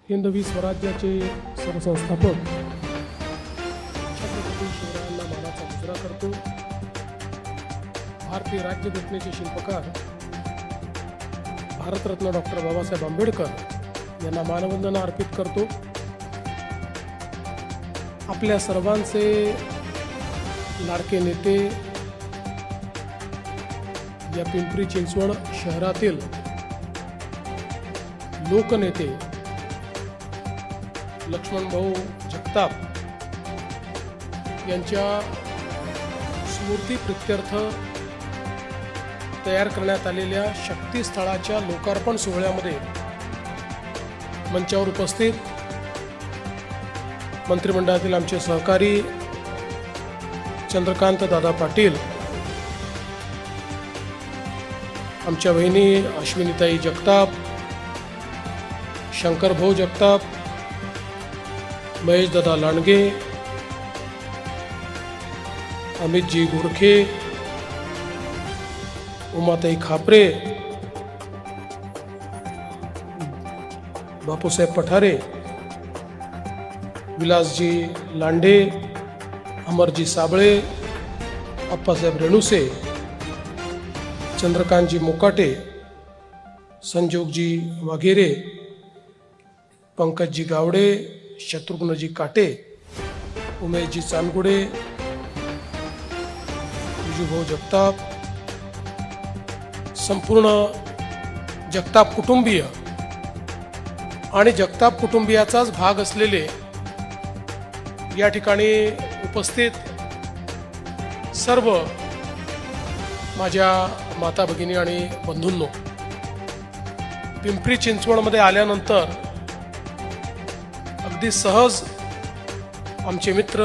हिंदवी स्वराज्याचे सरसंस्थापक छत्रपती शिवरायांना मानाचा मुजरा करतो। भारतीय राज्यघटनेचे शिल्पकार भारतरत्न डॉक्टर बाबासाहेब आंबेडकर यांना मानवंदना अर्पित करतो। आपल्या सर्वांचे लाडके नेते या पिंपरी चिंचवड शहरातील लोकनेते लक्ष्मण भाऊ जगताप यांच्या स्मृती प्रित्यर्थ तयार करण्यात आलेल्या शक्तीस्थळाच्या लोकार्पण सोहळ्यामध्ये मंचावर उपस्थित मंत्रिमंडळातील आमचे सहकारी चंद्रकांत दादा पाटील, आमच्या बहिणी अश्विनीताई जगताप, शंकर भाऊ जगताप, महेश दादा लांडगे, अमितजी गोरखे, उमाताई खापरे, बापूसाहेब पठारे, विलासजी लांडे, अमरजी साबळे, अप्पासाहेब रेणुसे, चंद्रकांतजी मोकाटे, संजोगजी वाघेरे, पंकजजी गावडे, शत्रुघ्नजी काटे, उमेशजी चांदगुडे, विजूभाऊ जगताप, संपूर्ण जगताप कुटुंबीय आणि जगताप कुटुंबियाचाच भाग असलेले या ठिकाणी उपस्थित सर्व माझ्या माता भगिनी आणि बंधूंनो, पिंपरी चिंचवडमध्ये आल्यानंतर अगदी सहज आमचे मित्र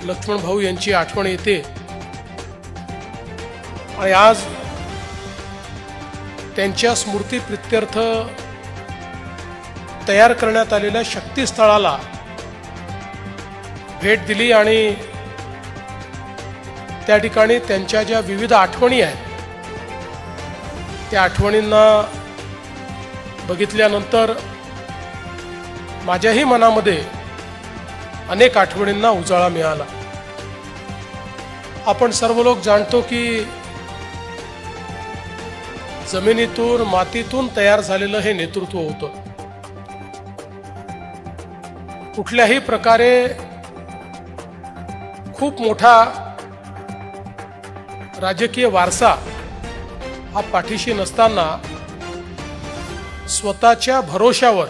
लक्ष्मण भाऊ यांची आठवण येते आणि आज त्यांच्या स्मृती प्रित्यर्थ तयार करण्यात आलेल्या शक्तीस्थळाला भेट दिली आणि त्या ठिकाणी त्यांच्या ज्या विविध आठवणी आहेत त्या आठवणींना बघितल्यानंतर माझ्याही मनामध्ये अनेक आठवणींना उजाळा मिळाला। आपण सर्व लोक जाणतो की जमिनीतून मातीतून तयार झालेलं हे नेतृत्व होतं। कुठल्याही प्रकारे खूप मोठा राजकीय वारसा हा पाठीशी नसताना स्वतःच्या भरोशावर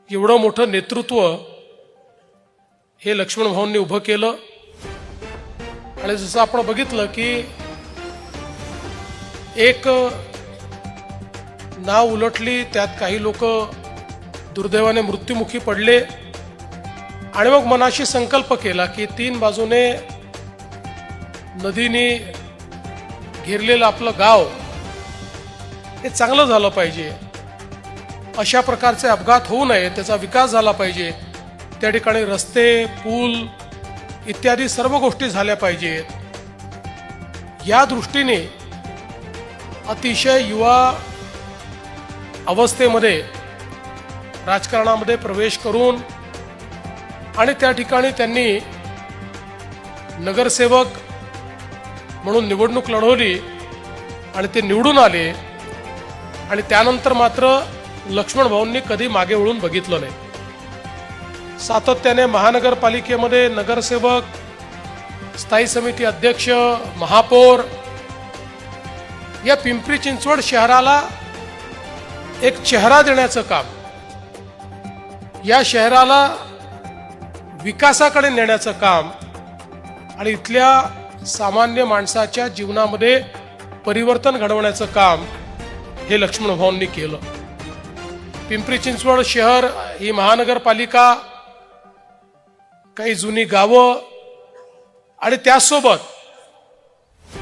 एवढं मोठं नेतृत्व हे लक्ष्मण भाऊंनी उभं केलं। आणि जसं आपण बघितलं की एक नाव उलटली, त्यात काही लोक दुर्दैवाने मृत्युमुखी पडले आणि मग मनाशी संकल्प केला की 3 बाजूने नदीने घेरलेलं आपलं गाव हे चांगलं झालं पाहिजे, अशा प्रकारचे अपघात होऊ नये, त्याचा विकास झाला पाहिजे, त्या ठिकाणी रस्ते, पूल इत्यादी सर्व गोष्टी झाल्या पाहिजेत। या दृष्टीने अतिशय युवा अवस्थेमध्ये राजकारणामध्ये प्रवेश करून आणि त्या ठिकाणी त्यांनी नगरसेवक म्हणून निवडणूक लढवली आणि ते निवडून आले आणि त्यानंतर मात्र लक्ष्मण भाऊंनी कधी मागे वळून बघितलं नाही। सातत्याने महानगरपालिकेमध्ये नगरसेवक, स्थायी समिती अध्यक्ष, महापौर या पिंपरी चिंचवड शहराला एक चेहरा देण्याचं काम, या शहराला विकासाकडे नेण्याचं काम आणि इथल्या सामान्य माणसाच्या जीवनामध्ये परिवर्तन घडवण्याचं काम हे लक्ष्मण भाऊंनी केलं। पिंपरी चिंचवड शहर ही महानगरपालिका, काही जुनी गावं आणि त्यासोबत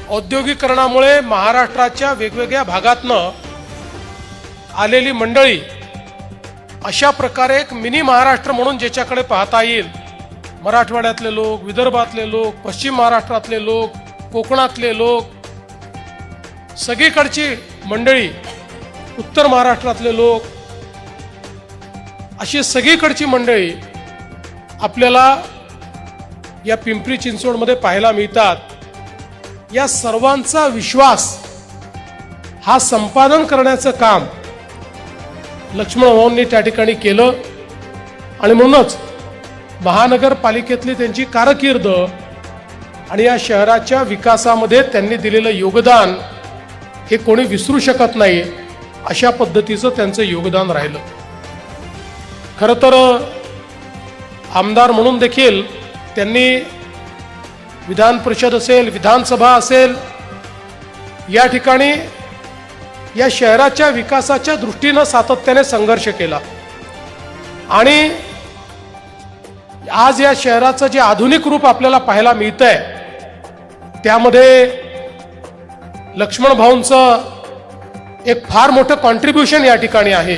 औद्योगिकरणामुळे महाराष्ट्राच्या वेगवेगळ्या भागातनं आलेली मंडळी, अशा प्रकारे एक मिनी महाराष्ट्र म्हणून ज्याच्याकडे पाहता येईल, मराठवाड्यातले लोक, विदर्भातले लोक, पश्चिम महाराष्ट्रातले लोक, कोकणातले लोक, सगळीकडची मंडळी, उत्तर महाराष्ट्रातले लोक अशी सगळीकडची मंडळी आपल्याला या पिंपरी चिंचवडमध्ये पाहायला मिळतात। या सर्वांचा विश्वास हा संपादन करण्याचं काम लक्ष्मण भाऊंनी त्या ठिकाणी केलं आणि म्हणूनच महानगरपालिकेतली त्यांची कारकीर्द आणि या शहराच्या विकासामध्ये त्यांनी दिलेलं योगदान हे कोणी विसरू शकत नाही। अशा पद्धतीचं त्यांचं योगदान राहिलं। खरं तर आमदार म्हणून देखील त्यांनी विधान परिषद असेल, विधानसभा असेल, या ठिकाणी या शहराच्या विकासाच्या दृष्टीनं सातत्याने संघर्ष केला आणि आज या शहराचं जे आधुनिक रूप आपल्याला पाहायला मिळतंय त्यामध्ये लक्ष्मण भाऊंचं एक फार मोठं कॉन्ट्रीब्युशन या ठिकाणी आहे।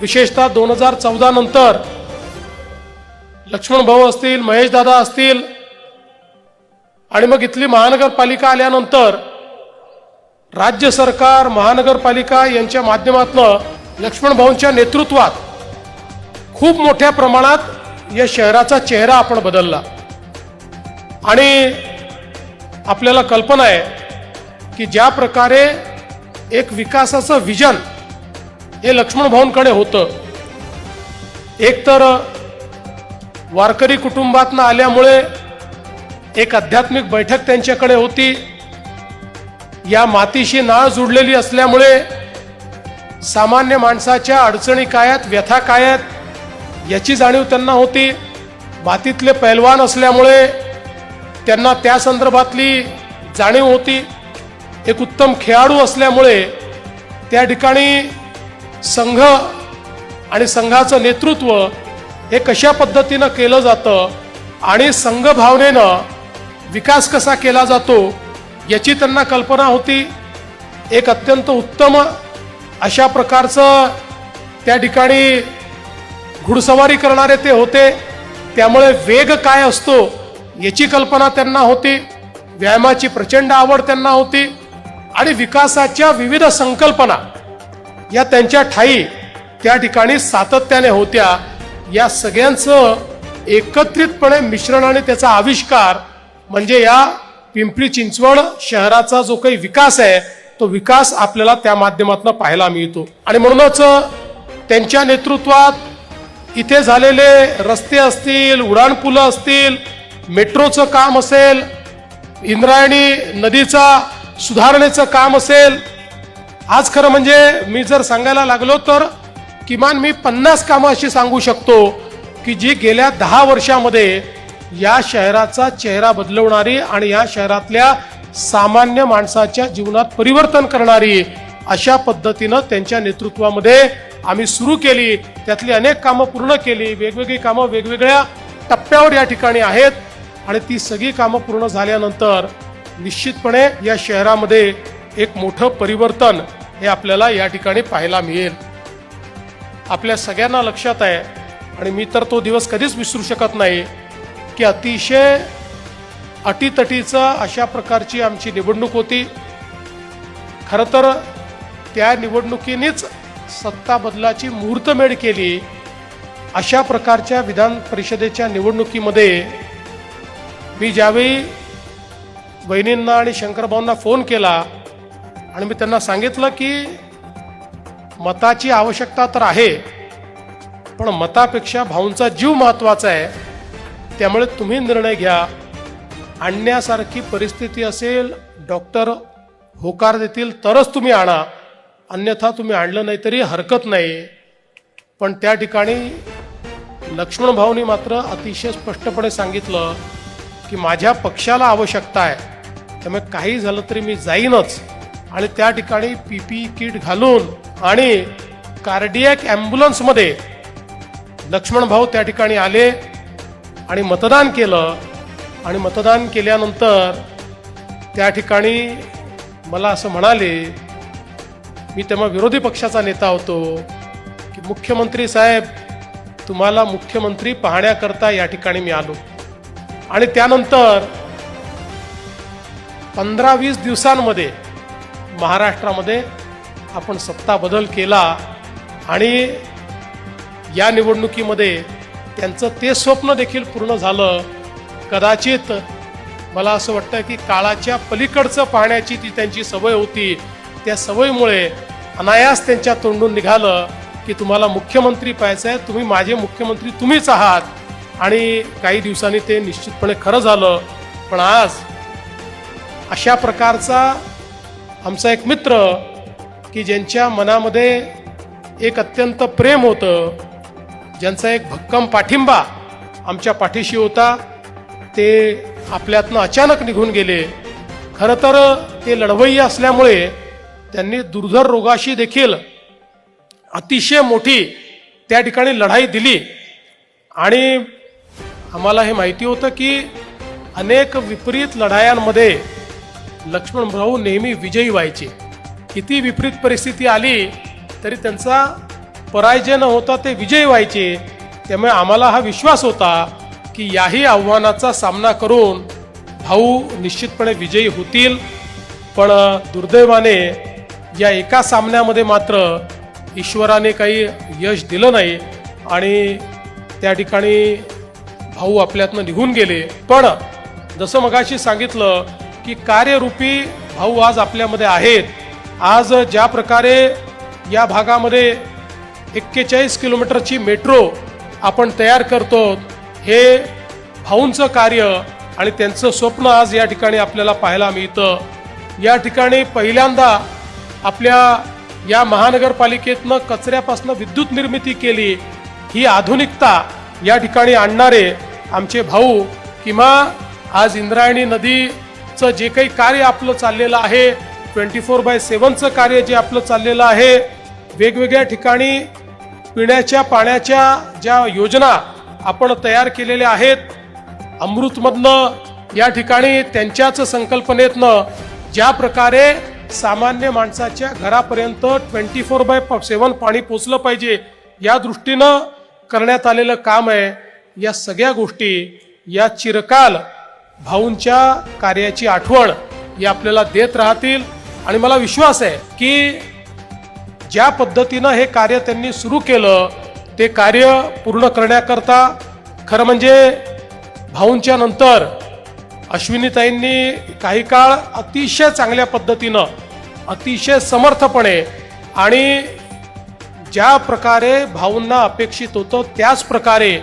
विशेषतः 2014 नंतर लक्ष्मण भाऊ असतील, महेश दादा असतील आणि मग इथली महानगरपालिका आल्यानंतर राज्य सरकार, महानगरपालिका यांच्या माध्यमातून लक्ष्मण भाऊंच्या नेतृत्वात खूप मोठ्या प्रमाणात या शहराचा चेहरा आपण बदलला आणि आपल्याला कल्पना आहे की ज्या प्रकारे एक विकासाचं विजन हे लक्ष्मण भाऊंकडे होतं, एक तर वारकरी कुटुंबातनं आल्यामुळे एक आध्यात्मिक बैठक त्यांच्याकडे होती, या मातीशी नाळ जुडलेली असल्यामुळे सामान्य माणसाच्या अडचणी काय आहेत, व्यथा काय आहेत याची जाणीव त्यांना होती। मातीतले पैलवान असल्यामुळे त्यांना त्या संदर्भातली जाणीव होती। एक उत्तम खेळाडू असल्यामुळे त्या ठिकाणी संघ आणि संघाचं नेतृत्व हे कशा पद्धतीनं केलं जातं आणि संघ भावनेनं विकास कसा केला जातो याची त्यांना कल्पना होती। एक अत्यंत उत्तम अशा प्रकारचं त्या ठिकाणी घुडसवारी करणारे ते होते, त्यामुळे वेग काय असतो याची कल्पना त्यांना होती। व्यायामाची प्रचंड आवड त्यांना होती आणि विकासाच्या विविध संकल्पना या त्यांच्या ठायी त्या ठिकाणी सातत्याने होत्या। या सगळ्यांचं एकत्रितपणे मिश्रण आणि त्याचा आविष्कार म्हणजे या पिंपरी चिंचवड शहराचा जो काही विकास आहे तो विकास आपल्याला त्या माध्यमातून पाहायला मिळतो आणि म्हणूनच त्यांच्या नेतृत्वात इथे झालेले रस्ते असतील, उड्डाणपुलं असतील, मेट्रोचं काम असेल, इंद्रायणी नदीचा सुधारणेचं काम असेल, आज खरं म्हणजे मी जर सांगायला लागलो तर किमान मी 50 कामं अशी सांगू शकतो की जी गेल्या 10 वर्षामध्ये या शहराचा चेहरा बदलवणारी आणि या शहरातल्या सामान्य माणसाच्या जीवनात परिवर्तन करणारी अशा पद्धतीनं त्यांच्या नेतृत्वामध्ये आम्ही सुरू केली। त्यातली अनेक कामं पूर्ण केली, वेगवेगळी कामं वेगवेगळ्या टप्प्यावर या ठिकाणी आहेत आणि ती सगळी कामं पूर्ण झाल्यानंतर निश्चितपणे या शहरामध्ये एक मोठं परिवर्तन हे आपल्याला या ठिकाणी पाहायला मिळेल। आपल्या सगळ्यांना लक्षात आहे आणि मी तर तो दिवस कधीच विसरू शकत नाही की अतिशय अटीतटीचं अशा प्रकारची आमची निवडणूक होती। खरं तर त्या निवडणुकीनेच सत्ता बदलाची मुहूर्तमेढ केली। अशा प्रकारच्या विधान परिषदेच्या निवडणुकीमध्ये मी ज्यावेळी वहिनींना आणि शंकरभाऊंना फोन केला आणि मी त्यांना सांगितलं की मताची आवश्यकता तर आहे पण मतापेक्षा भाऊंचा जीव महत्त्वाचा आहे, त्यामुळे तुम्ही निर्णय घ्या। आणण्यासारखी परिस्थिती असेल, डॉक्टर होकार देतील तरच तुम्ही आणा, अन्यथा तुम्ही आणलं नाही तरी हरकत नाही। पण त्या ठिकाणी लक्ष्मण भाऊंनी मात्र अतिशय स्पष्टपणे सांगितलं की माझ्या पक्षाला आवश्यकता आहे, त्यामुळे काही झालं तरी मी जाईनच। आणि त्या ठिकाणी PPE किट घालून आणि कार्डियक ॲम्ब्युलन्समध्ये लक्ष्मण भाऊ त्या ठिकाणी आले आणि मतदान केलं आणि मतदान केल्यानंतर त्या ठिकाणी मला असं म्हणाले, मी तेव्हा विरोधी पक्षाचा नेता होतो, की मुख्यमंत्री साहेब तुम्हाला मुख्यमंत्री पाहण्याकरता या ठिकाणी मी आलो। आणि त्यानंतर 15-20 दिवसांमध्ये महाराष्ट्रामध्ये आपण सत्ता बदल केला आणि या निवडणुकीमध्ये त्यांचं ते स्वप्न देखील पूर्ण झालं. कदाचित मला असं वाटतं की काळाच्या पलीकडचं पाहण्याची ती त्यांची सवय होती. त्या सवयीमुळे अनायास त्यांच्या तोंडून निघालं की तुम्हाला मुख्यमंत्री पाहायचं आहे, तुम्ही माझे मुख्यमंत्री तुम्हीच आहात. आणि काही दिवसांनी ते निश्चितपणे खरं झालं. पण आज अशा प्रकारचा आमचा एक मित्र की ज्यांच्या मनामध्ये एक अत्यंत प्रेम होतं, ज्यांचा एक भक्कम पाठिंबा आमच्या पाठीशी होता, ते आपल्यातनं अचानक निघून गेले. खरं तर ते लढवय्ये असल्यामुळे त्यांनी दुर्धर रोगाशी देखील अतिशय मोठी त्या ठिकाणी लढाई दिली. आणि आम्हाला हे माहिती होतं की अनेक विपरीत लढायांमध्ये लक्ष्मण भाऊ नेहमी विजयी व्हायचे. किती विपरीत परिस्थिती आली तरी त्यांचा पराजय न होता ते विजयी व्हायचे. त्यामुळे आम्हाला हा विश्वास होता की याही आव्हानाचा सामना करून भाऊ निश्चितपणे विजयी होतील. पण दुर्दैवाने या एका सामन्यामध्ये मात्र ईश्वराने काही यश दिलं नाही आणि त्या ठिकाणी भाऊ आपल्यातनं निघून गेले. पण जसं मगाशी सांगितलं की कार्यरूपी भाऊ आज आपल्यामध्ये आहेत. आज ज्या प्रकारे या भागामध्ये 41 किलोमीटरची मेट्रो आपण तयार करतो, हे भाऊंचं कार्य आणि त्यांचं स्वप्न आज या ठिकाणी आपल्याला पाहायला मिळतं. या ठिकाणी पहिल्यांदा आपल्या या महानगरपालिकेतनं कचऱ्यापासून विद्युत निर्मिती केली. ही आधुनिकता या ठिकाणी आणणारे आमचे भाऊ, किंवा आज इंद्रायणी नदीचं जे काही कार्य आपलं चाललेलं आहे, 24/7चं कार्य जे आपलं चाललेलं आहे, वेगवेगळ्या ठिकाणी पिण्याच्या पाण्याच्या ज्या योजना आपण तयार केलेल्या आहेत, अमृतमधनं या ठिकाणी त्यांच्याच संकल्पनेतनं ज्या प्रकारे सामान्य माणसाच्या घरापर्यंत 24/7 पाणी पोचलं पाहिजे या दृष्टीनं करण्यात आलेलं काम आहे. या सगळ्या गोष्टी या चिरकाल भाऊंच्या कार्याची आठवण या आपल्याला देत राहतील. आणि मला विश्वास आहे की ज्या पद्धतीनं हे कार्य त्यांनी सुरू केलं ते कार्य पूर्ण करण्याकरता खरं म्हणजे भाऊंच्या नंतर अश्विनीताईंनी काही काळ अतिशय चांगल्या पद्धतीनं, अतिशय समर्थपणे आणि ज्या प्रकारे भाऊंना अपेक्षित होतं त्याच प्रकारे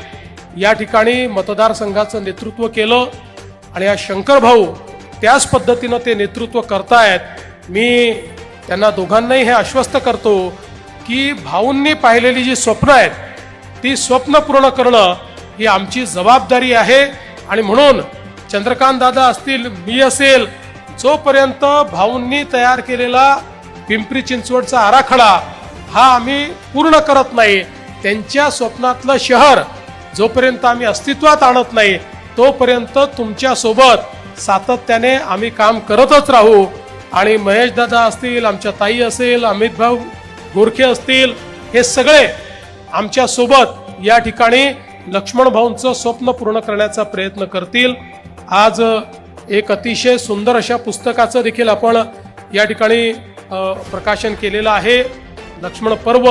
या ठिकाणी मतदारसंघाचं नेतृत्व केलं. आणि हा शंकर भाऊ त्याच पद्धतीनं ते नेतृत्व करतायत. मी त्यांना दोघांनाही हे आश्वस्त करतो की भाऊंनी पाहिलेली जी स्वप्न आहेत ती स्वप्न पूर्ण करणं ही आमची जबाबदारी आहे. आणि म्हणून चंद्रकांत दादा असतील, मी असेल, जोपर्यंत भाऊंनी तयार केलेला पिंपरी चिंचवडचा आराखडा हा आम्ही पूर्ण करत नाही, त्यांच्या स्वप्नातलं शहर जोपर्यंत आम्ही अस्तित्वात आणत नाही तोपर्यंत तुमच्या सोबत सातत्याने आम्ही काम करतच राहू. आणि महेश दादा असतील, आमच्या ताई असेल, अमित भाऊ गोरखे असतील, हे सगळे आमच्या सोबत या ठिकाणी लक्ष्मण भाऊंचं स्वप्न पूर्ण करण्याचा प्रयत्न करतील. आज एक अतिशय सुंदर अशा पुस्तकाचं देखील आपण या ठिकाणी प्रकाशन केलेलं आहे, लक्ष्मण पर्व,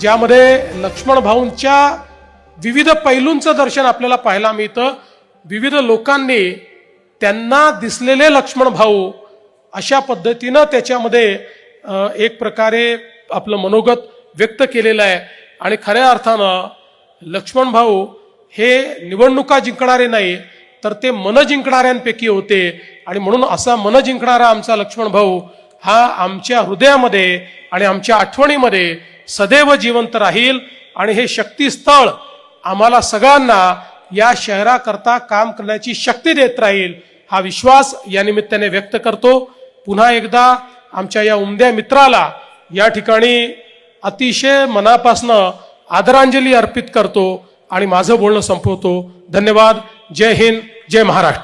ज्यामध्ये लक्ष्मण भाऊंच्या विविध पैलूंचं दर्शन आपल्याला पाहायला मिळतं. विविध लोकांनी त्यांना दिसलेले लक्ष्मण भाऊ अशा पद्धतीनं त्याच्यामध्ये एक प्रकारे आपलं मनोगत व्यक्त केलेलं आहे. आणि खऱ्या अर्थानं लक्ष्मण भाऊ हे निवडणुका जिंकणारे नाही तर ते मन जिंकणाऱ्यांपैकी होते. आणि म्हणून असा मन जिंकणारा आमचा लक्ष्मण भाऊ हा आमच्या हृदयामध्ये आणि आमच्या आठवणीमध्ये सदैव जिवंत राहील. आणि हे शक्तीस्थळ आम्हाला सगळ्यांना या शहराकरता काम करण्याची शक्ती देत राहील, हा विश्वास या निमित्ताने व्यक्त करतो. पुन्हा एकदा आमच्या या उमद्या मित्राला या ठिकाणी अतिशय मनापासनं आदरांजली अर्पित करतो आणि माझं बोलणं संपवतो. धन्यवाद. जय हिंद, जय महाराष्ट्र.